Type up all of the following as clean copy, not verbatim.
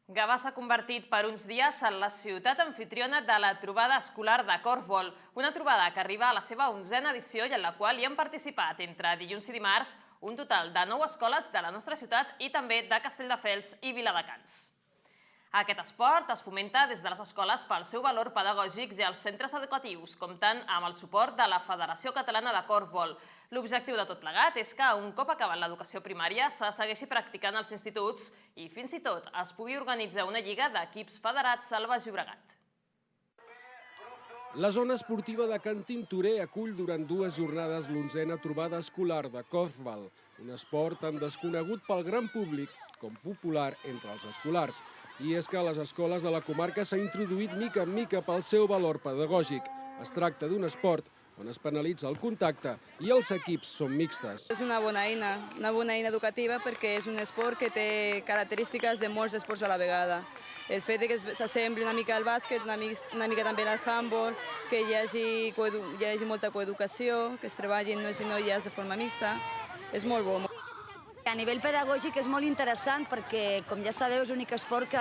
Gavà s'ha convertit per uns dies en la ciutat anfitriona de la trobada escolar de Korfball, una trobada que arriba a la seva 11a edició i en la qual hi han participat entre dilluns i dimarts un total de 9 escoles de la nostra ciutat i també de Castelldefels i Viladecans. Aquest esport es fomenta des de les escoles pel seu valor pedagògic i els centres educatius, comptant amb el suport de la Federació Catalana de Korfball. L'objectiu de tot plegat és que un cop acabat l'educació primària se segueixi practicant als instituts i fins i tot es pugui organitzar una lliga d'equips federats al Baix Llobregat. La zona esportiva de Can Tintorer acull durant 2 jornades l'11a trobada escolar de Korfball, un esport tan desconegut pel gran públic com popular entre els escolars. I és que a les escoles de la comarca s'ha introduït mica en mica pel seu valor pedagògic. Es tracta d'un esport on es penalitza el contacte i els equips són mixtes. És una bona eina educativa perquè és un esport que té característiques de molts esports a la vegada. El fet que s'assembli una mica al bàsquet, una mica també al handball, que hi hagi molta coeducació, que es treballin nois i noies de forma mixta, és molt bo. A nivell pedagògic és molt interessant perquè, com ja sabeu, és l'únic esport que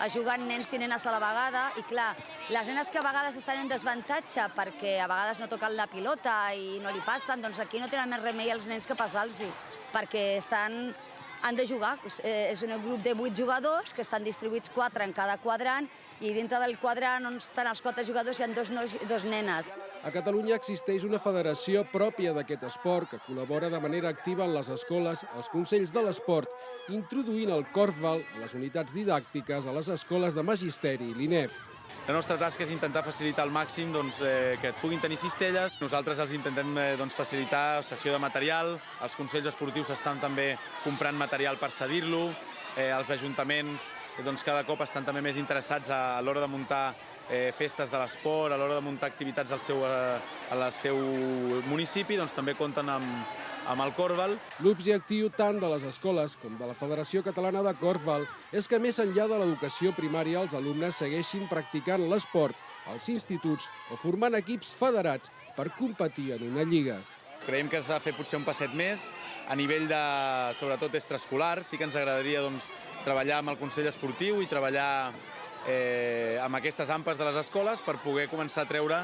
es juguen nens i nenes a la vegada i, clar, les nenes que a vegades estan en desavantatge perquè a vegades no toquen la pilota i no li passen, doncs aquí no tenen més remei els nens que passar-los-hi perquè han de jugar. És un grup de 8 jugadors que estan distribuïts 4 en cada quadrant i dintre del quadrant on estan els 4 jugadors hi ha 2 nois i 2 nenes. A Catalunya existeix una federació pròpia d'aquest esport que col·labora de manera activa en les escoles, els consells de l'esport, introduint el Korfball a les unitats didàctiques a les escoles de magisteri i l'INEF. La nostra tasca és intentar facilitar al màxim que et puguin tenir cistelles. Nosaltres els intentem facilitar cessió de material, els consells esportius estan també comprant material per cedir-lo, els ajuntaments cada cop estan també més interessats a l'hora de muntar festes de l'esport, a l'hora de muntar activitats al seu municipi, també compten amb el Korfball. L'objectiu tant de les escoles com de la Federació Catalana de Korfball és que més enllà de l'educació primària els alumnes segueixin practicant l'esport als instituts o formant equips federats per competir en una lliga. Creiem que s'ha de fer potser un passet més a nivell de, sobretot, extraescolar. Sí que ens agradaria treballar amb el Consell Esportiu i treballar amb aquestes ampes de les escoles per poder començar a treure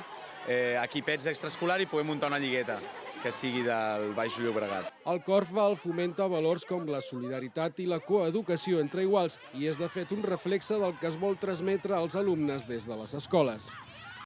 equipets extraescolar i poder muntar una lligueta que sigui del Baix Llobregat. El Korfball fomenta valors com la solidaritat i la coeducació entre iguals i és de fet un reflexe del que es vol transmetre als alumnes des de les escoles.